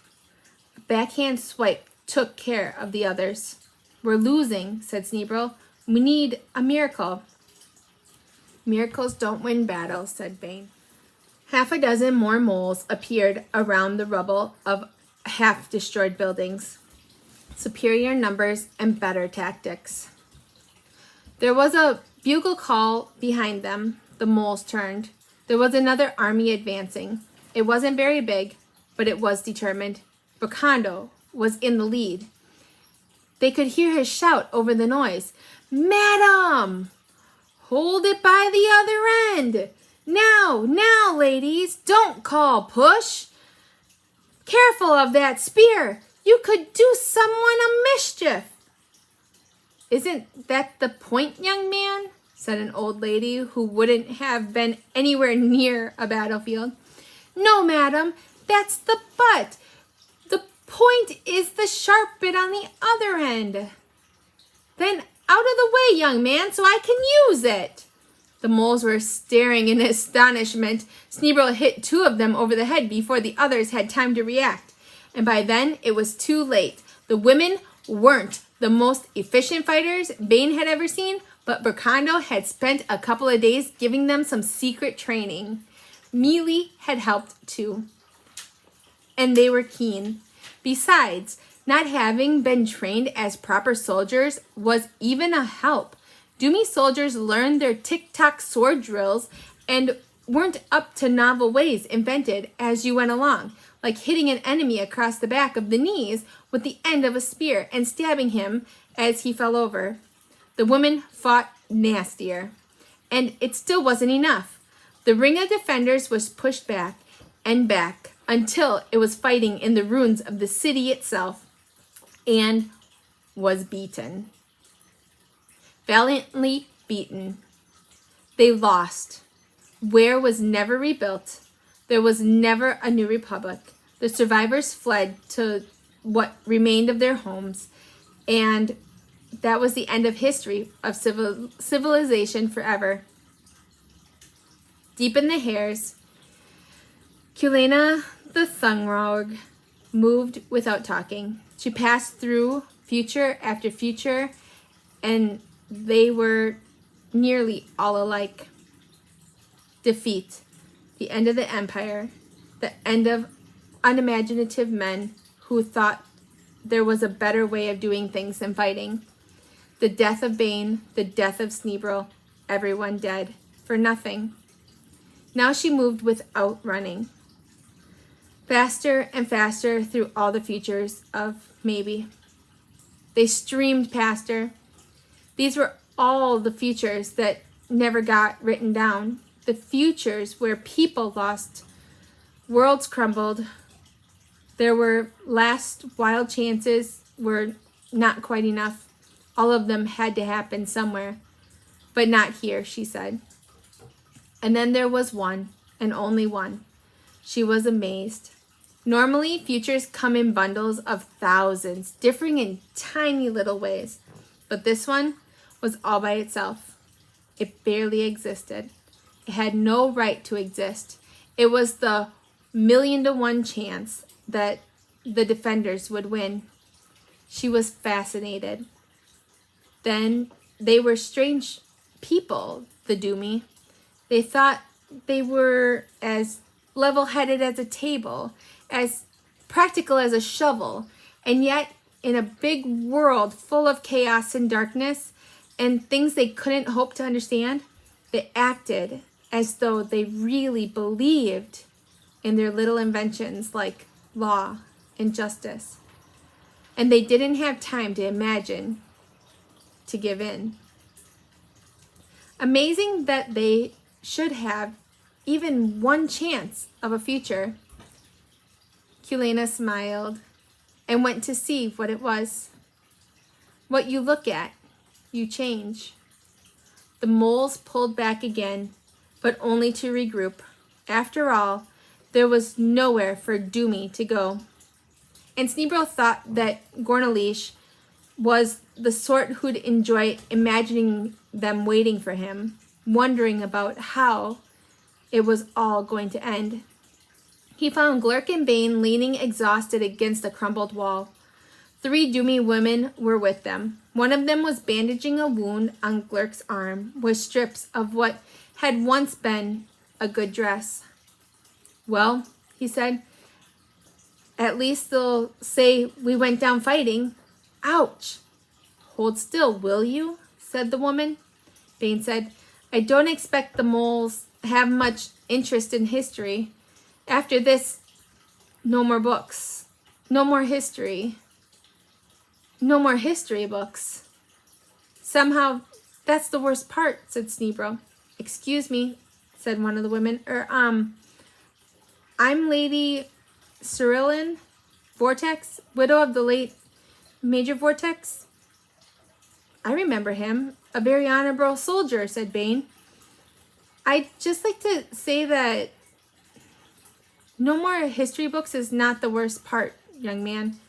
A backhand swipe took care of the others. We're losing, said Sneebro. We need a miracle. Miracles don't win battles, said Bane. 6 more moles appeared around the rubble of half-destroyed buildings. Superior numbers and better tactics. There was a Bugle call behind them, the moles turned. There was another army advancing. It wasn't very big, but it was determined. Bracando was in the lead. They could hear his shout over the noise. "Madam! Hold it by the other end! Now, ladies, don't call push! Careful of that spear! You could do someone a mischief!" "Isn't that the point, young man?" said an old lady who wouldn't have been anywhere near a battlefield. "No, madam, that's the butt. The point is the sharp bit on the other end." "Then out of the way, young man, so I can use it." The moles were staring in astonishment. Sneebro hit 2 of them over the head before the others had time to react. And by then, it was too late. The women weren't the most efficient fighters Bane had ever seen, but Bracando had spent a couple of days giving them some secret training. Mealy had helped too, and they were keen. Besides, not having been trained as proper soldiers was even a help. Doomy soldiers learned their tic-tac sword drills and weren't up to novel ways invented as you went along, like hitting an enemy across the back of the knees with the end of a spear and stabbing him as he fell over. The women fought nastier, and it still wasn't enough. The ring of defenders was pushed back and back until it was fighting in the ruins of the city itself and was beaten. Valiantly beaten. They lost. Ware was never rebuilt. There was never a new republic. The survivors fled to what remained of their homes, and that was the end of history of civilization forever. Deep in the hairs, Kulena the Thungrog moved without talking. She passed through future after future, and they were nearly all alike. Defeat, the end of the empire, the end of unimaginative men who thought there was a better way of doing things than fighting. The death of Bane, the death of Sneebro, everyone dead, for nothing. Now she moved without running. Faster and faster through all the futures of maybe. They streamed past her. These were all the futures that never got written down. The futures where people lost, worlds crumbled. There were last wild chances were not quite enough. All of them had to happen somewhere. But not here, she said. And then there was one, and only one. She was amazed. Normally, futures come in bundles of thousands, differing in tiny little ways. But this one was all by itself. It barely existed. It had no right to exist. It was the 1,000,000 to 1 chance that the defenders would win. She was fascinated. Then they were strange people, the Doomy. They thought they were as level-headed as a table, as practical as a shovel, and yet in a big world full of chaos and darkness and things they couldn't hope to understand, they acted as though they really believed in their little inventions like law and justice. And they didn't have time to imagine to give in. Amazing that they should have even 1 chance of a future. Kulena smiled and went to see what it was. What you look at, you change. The moles pulled back again, but only to regroup. After all, there was nowhere for Doomy to go. And Sneebro thought that Gornalish was the sort who'd enjoy imagining them waiting for him, wondering about how it was all going to end. He found Glurk and Bane leaning exhausted against a crumbled wall. 3 Doomy women were with them. One of them was bandaging a wound on Glurk's arm with strips of what had once been a good dress. "Well," he said, "at least they'll say we went down fighting." "Ouch!" "Hold still, will you?" said the woman. Bane said. I don't expect the moles have much interest in history. After this, no more books. No more history. No more history books. Somehow, that's the worst part, said Sneebro. Excuse me, said one of the women. I'm Lady Cerulean Vortex, widow of the late Major Vortex. I remember him. A very honorable soldier, said Bane. I'd just like to say that no more history books is not the worst part, young man.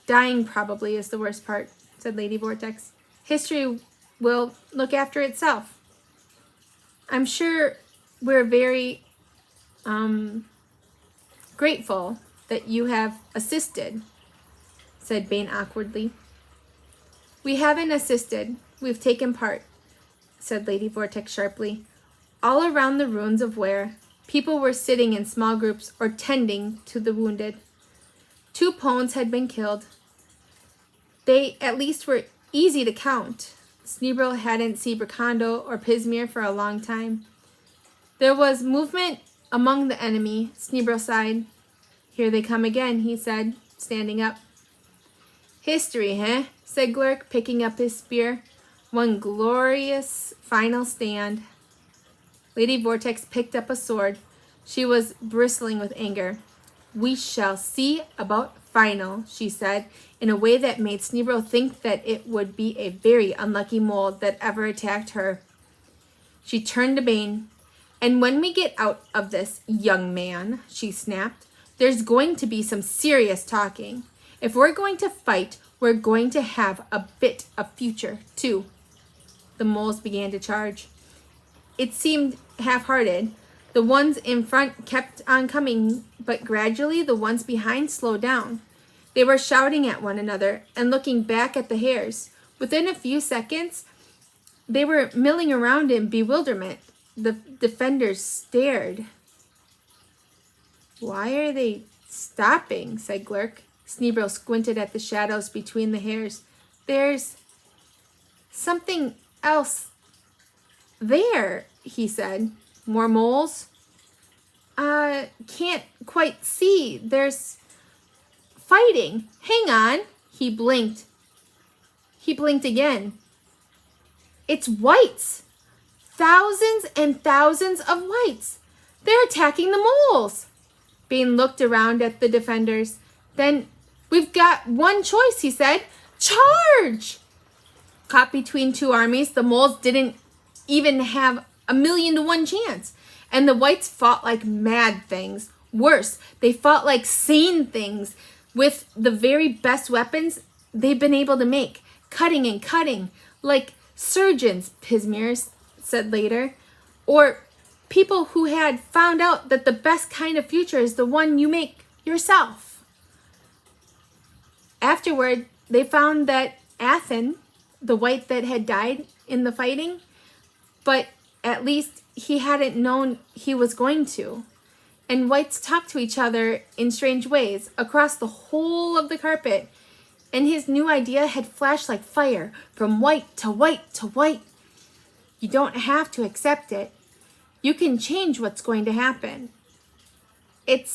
Dying probably is the worst part, said Lady Vortex. History will look after itself. I'm sure we're very grateful that you have assisted, said Bane awkwardly. We haven't assisted. We've taken part, said Lady Vortex sharply. All around the ruins of Ware, people were sitting in small groups or tending to the wounded. 2 Pones had been killed. They at least were easy to count. Sneebro hadn't seen Bracando or Pismir for a long time. There was movement among the enemy, Sneebro sighed. Here they come again, he said, standing up. History, eh? Said Glurk, picking up his spear. One glorious final stand. Lady Vortex picked up a sword. She was bristling with anger. We shall see about final, she said, in a way that made Sneebro think that it would be a very unlucky mole that ever attacked her. She turned to Bane. And when we get out of this, young man, she snapped, there's going to be some serious talking. If we're going to fight, we're going to have a bit of future, too. The moles began to charge. It seemed half-hearted. The ones in front kept on coming, but gradually the ones behind slowed down. They were shouting at one another and looking back at the hares. Within a few seconds, they were milling around in bewilderment. The defenders stared. Why are they stopping? Said Glurk. Sneebro squinted at the shadows between the hares. There's something else there, he said. More moles? Can't quite see. There's fighting. Hang on. He blinked. He blinked again. It's whites. Thousands and thousands of whites. They're attacking the moles. Bane looked around at the defenders. Then, we've got one choice, he said. Charge! Caught between 2 armies, the moles didn't even have 1,000,000 to 1 chance. And the whites fought like mad things. Worse, they fought like sane things with the very best weapons they've been able to make. Cutting and cutting, like surgeons, Pismir said later. Or people who had found out that the best kind of future is the one you make yourself. Afterward, they found that Athen, the white that had died in the fighting, but at least he hadn't known he was going to. And whites talked to each other in strange ways across the whole of the carpet. And his new idea had flashed like fire from white to white to white. You don't have to accept it. You can change what's going to happen. It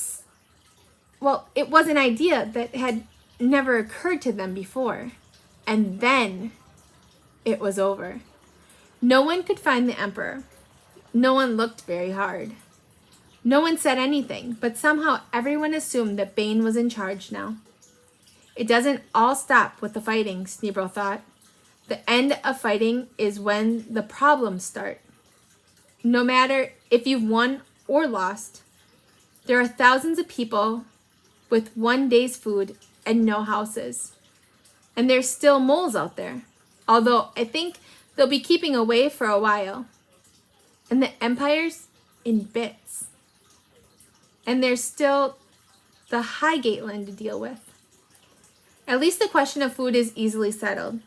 was an idea that had never occurred to them before. And then it was over. No one could find the emperor. No one looked very hard. No one said anything, but somehow everyone assumed that Bane was in charge now. It doesn't all stop with the fighting, Sneebro thought. The end of fighting is when the problems start. No matter if you've won or lost, there are thousands of people with 1 day's food and no houses. And there's still moles out there, although I think they'll be keeping away for a while. And the empire's in bits. And there's still the Highgateland to deal with. At least the question of food is easily settled.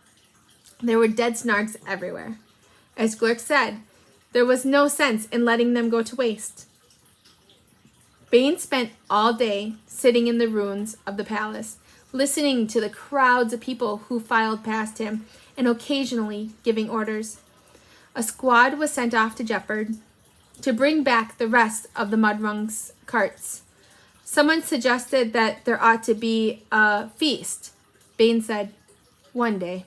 There were dead snarks everywhere. As Glurk said, there was no sense in letting them go to waste. Bane spent all day sitting in the ruins of the palace, listening to the crowds of people who filed past him and occasionally giving orders. A squad was sent off to Jeopard to bring back the rest of the Mudrung's carts. Someone suggested that there ought to be a feast. Bane said, "One day."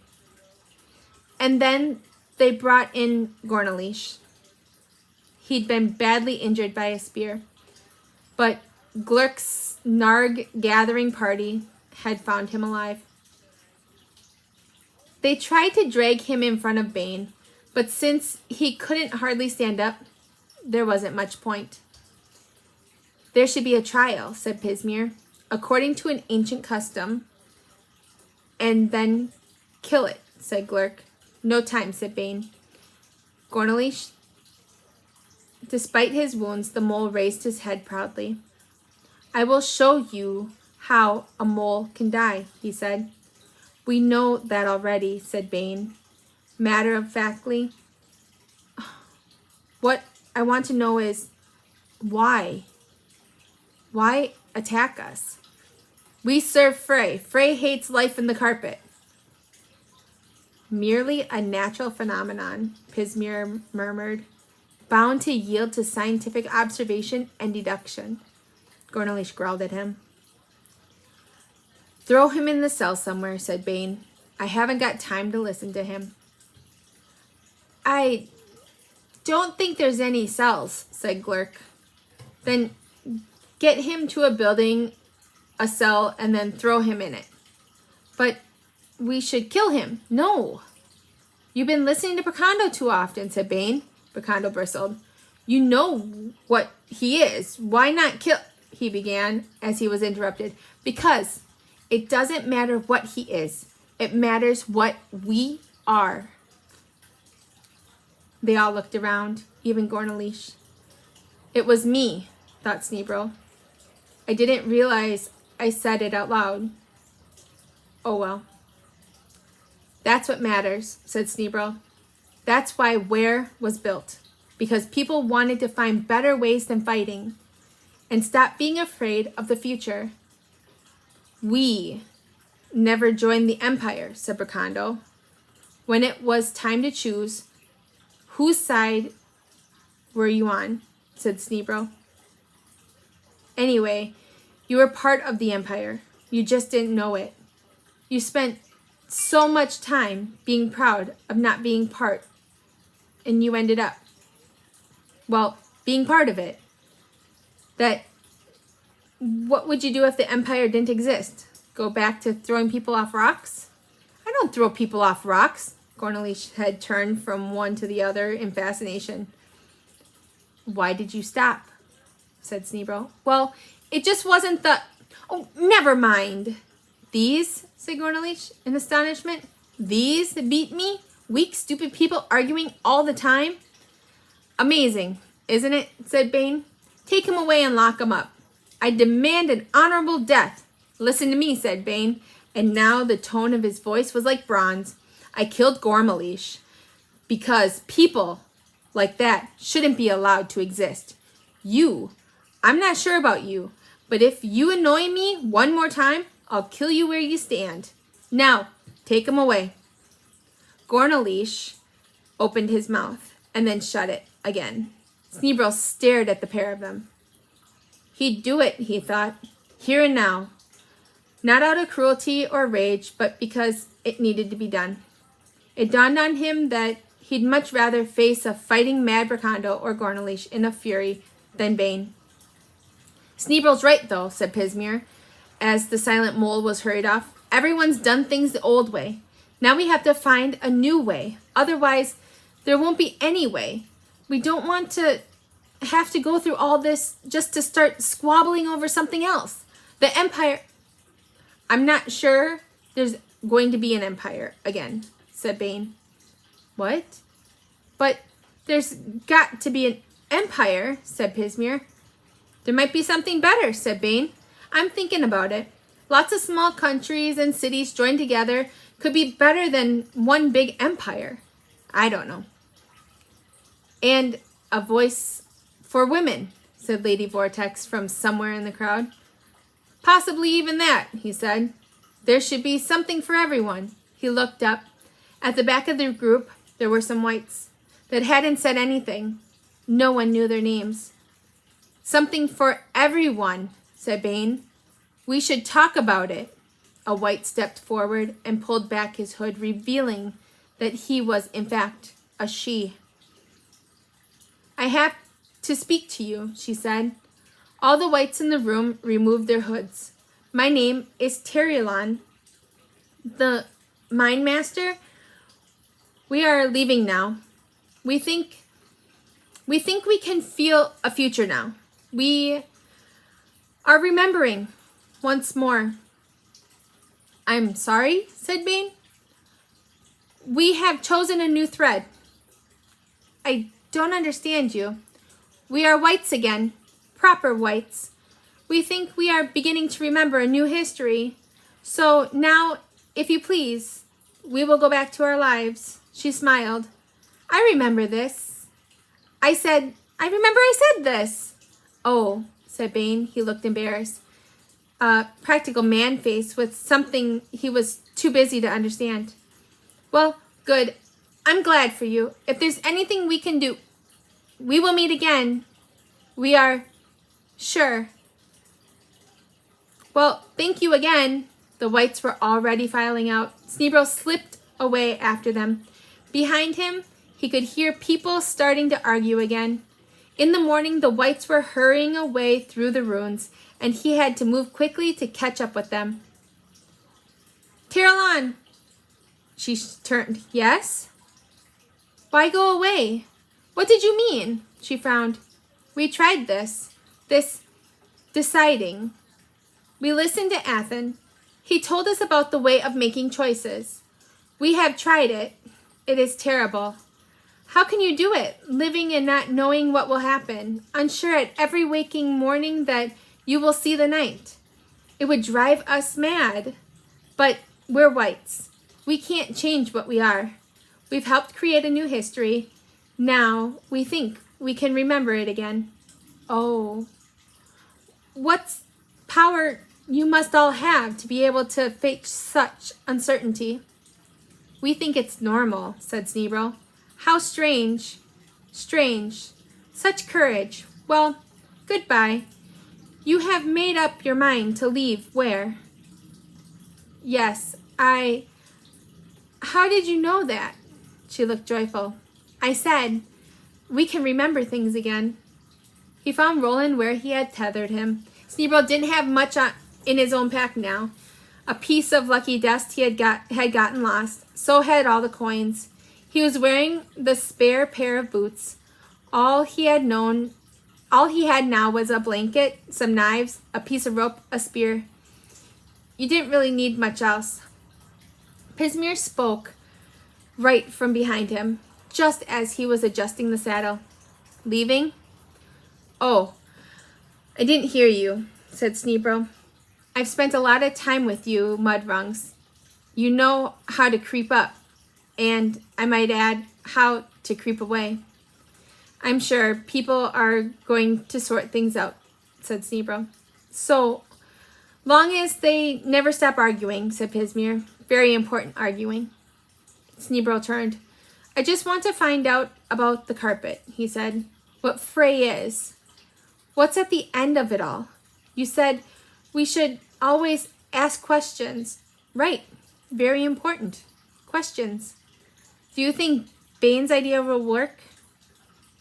And then they brought in Gornalish. He'd been badly injured by a spear, but Glurk's Narg gathering party had found him alive. They tried to drag him in front of Bane, but since he couldn't hardly stand up, there wasn't much point. "There should be a trial," said Pismir, "according to an ancient custom, and then kill it," said Glurk. "No time," said Bane. Gornalish, despite his wounds, the mole raised his head proudly. "I will show you how a mole can die," he said. "We know that already," said Bane, matter-of-factly. "What I want to know is, why? Why attack us? We serve Frey. Frey hates life in the carpet." "Merely a natural phenomenon," Pismir murmured, "bound to yield to scientific observation and deduction." Gornalish growled at him. "Throw him in the cell somewhere," said Bane. "I haven't got time to listen to him." "I don't think there's any cells," said Glurk. "Then get him to a building, a cell, and then throw him in it." "But we should kill him." "No." "You've been listening to Percondo too often," said Bane. Percondo bristled. "You know what he is. Why not kill—" he began, as he was interrupted. "Because it doesn't matter what he is. It matters what we are." They all looked around, even Gornalish. "It was me," thought Sneebro. "I didn't realize I said it out loud. Oh well." "That's what matters," said Sneebro. "That's why Ware was built. Because people wanted to find better ways than fighting and stop being afraid of the future." "We never joined the Empire," said Percondo. "When it was time to choose, whose side were you on?" said Sneebro. "Anyway, you were part of the Empire. You just didn't know it. You spent so much time being proud of not being part, and you ended up, well, being part of it. What would you do if the Empire didn't exist? Go back to throwing people off rocks?" "I don't throw people off rocks." Gornalish's head turned from one to the other in fascination. "Why did you stop?" said Sneebro. "Well, it just wasn't the—" "Oh, never mind." "These?" said Gornalish in astonishment. "These beat me? Weak, stupid people arguing all the time?" "Amazing, isn't it?" said Bane. "Take him away and lock him up. I demand an honorable death." "Listen to me," said Bane, and now the tone of his voice was like bronze. "I killed Gormalish because people like that shouldn't be allowed to exist. I'm not sure about you, but if you annoy me one more time, I'll kill you where you stand. Now, take him away." Gornalish opened his mouth and then shut it again. Sneebro stared at the pair of them. He'd do it, he thought, here and now. Not out of cruelty or rage, but because it needed to be done. It dawned on him that he'd much rather face a fighting mad Percondo or Gornalish in a fury than Bane. "Sneebro's right, though," said Pismir, as the silent mole was hurried off. "Everyone's done things the old way. Now we have to find a new way. Otherwise, there won't be any way. We don't want to have to go through all this just to start squabbling over something else. The Empire—" "I'm not sure there's going to be an Empire again," said Bane. "What?" "But there's got to be an Empire," said Pismir. "There might be something better," said Bane. "I'm thinking about it. Lots of small countries and cities joined together could be better than one big empire. I don't know." "And a voice for women," said Lady Vortex from somewhere in the crowd. "Possibly even that," he said. "There should be something for everyone." He looked up. At the back of the group, there were some whites. that hadn't said anything. No one knew their names. Something for everyone, said Bane. We should talk about it. A white stepped forward and pulled back his hood, revealing that he was, in fact, a she. I have to speak to you, she said. All the whites in the room removed their hoods. My name is Terielon, the Mind Master. We are leaving now. We think we can feel a future now. We are remembering once more. I'm sorry, said Bane. We have chosen a new thread. I don't understand you. We are whites again, proper whites. We think we are beginning to remember a new history. So now, if you please, we will go back to our lives. She smiled. I remember this. I remember I said this. Oh, said Bane. He looked embarrassed. Practical man face with something he was too busy to understand. Well, good. I'm glad for you. If there's anything we can do, we will meet again. We are sure. Well, thank you again. The whites were already filing out. Sneebro slipped away after them. Behind him, he could hear people starting to argue again. In the morning, the whites were hurrying away through the ruins, and he had to move quickly to catch up with them. Terielon! She turned. Yes? Why go away? What did you mean? She frowned. We tried this deciding. We listened to Athen. He told us about the way of making choices. We have tried it. It is terrible. How can you do it, living and not knowing what will happen, unsure at every waking morning that you will see the night? It would drive us mad. But we're whites. We can't change what we are. We've helped create a new history. Now we think we can remember it again. Oh. What power you must all have to be able to face such uncertainty. We think it's normal, said Sneebro. How strange. Strange. Such courage. Well, goodbye. You have made up your mind to leave where? Yes, How did you know that? She looked joyful. I said, we can remember things again. He found Roland where he had tethered him. Sneebro didn't have much in his own pack now. A piece of lucky dust he had gotten lost. So had all the coins. He was wearing the spare pair of boots. All he had now was a blanket, some knives, a piece of rope, a spear. You didn't really need much else. Pismir spoke right from behind him, just as he was adjusting the saddle. Leaving? Oh, I didn't hear you, said Sneebro. I've spent a lot of time with you, Mudrungs. You know how to creep up, and I might add, how to creep away. I'm sure people are going to sort things out, said Sneebro. So long as they never stop arguing, said Pismir. Very important arguing. Sneebro turned. I just want to find out about the carpet, he said. What Frey is. What's at the end of it all? You said we should always ask questions. Right. Very important. Questions. Do you think Bane's idea will work?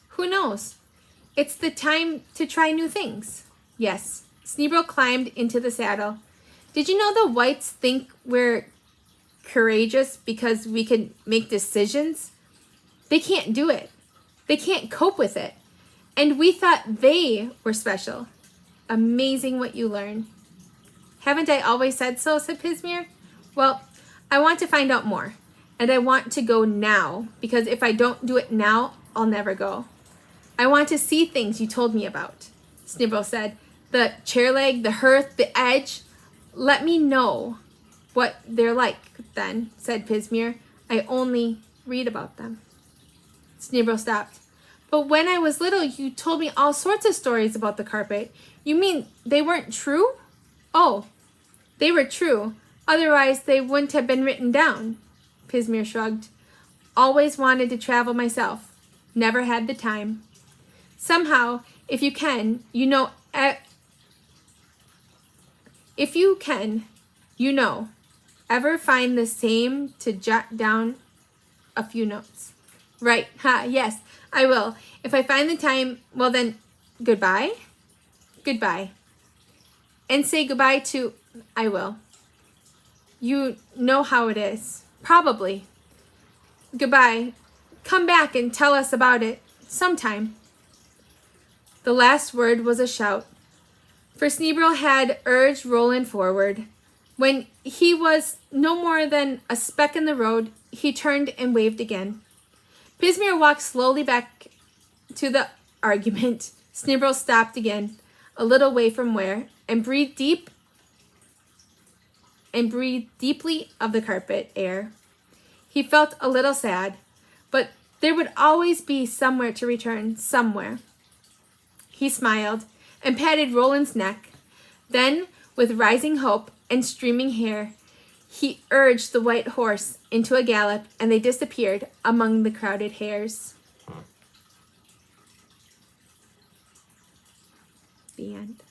Who knows? It's the time to try new things. Yes. Sneebro climbed into the saddle. Did you know the whites think we're courageous because we can make decisions? They can't do it. They can't cope with it. And we thought they were special. Amazing what you learn. Haven't I always said so, said Pismir. Well, I want to find out more. And I want to go now, because if I don't do it now, I'll never go. I want to see things you told me about, Sneebro said. The chair leg, the hearth, the edge. Let me know what they're like then, said Pismir. I only read about them. Sneebro stopped. But when I was little, you told me all sorts of stories about the carpet. You mean they weren't true? Oh, they were true. Otherwise, they wouldn't have been written down. Pismir shrugged. Always wanted to travel myself. never had the time. Somehow, if you can, ever find the same to jot down a few notes. Right, yes, I will. If I find the time, well then, goodbye. Goodbye. And say goodbye to, I will. You know how it is. Probably. Goodbye. Come back and tell us about it sometime. The last word was a shout, for Sneeble had urged Roland forward. When he was no more than a speck in the road, he turned and waved again. Pismire walked slowly back to the argument. Sneeble stopped again, a little way from where, and breathed deeply of the carpet air. He felt a little sad, but there would always be somewhere to return, somewhere. He smiled and patted Roland's neck. Then, with rising hope and streaming hair, he urged the white horse into a gallop, and they disappeared among the crowded hares. The end.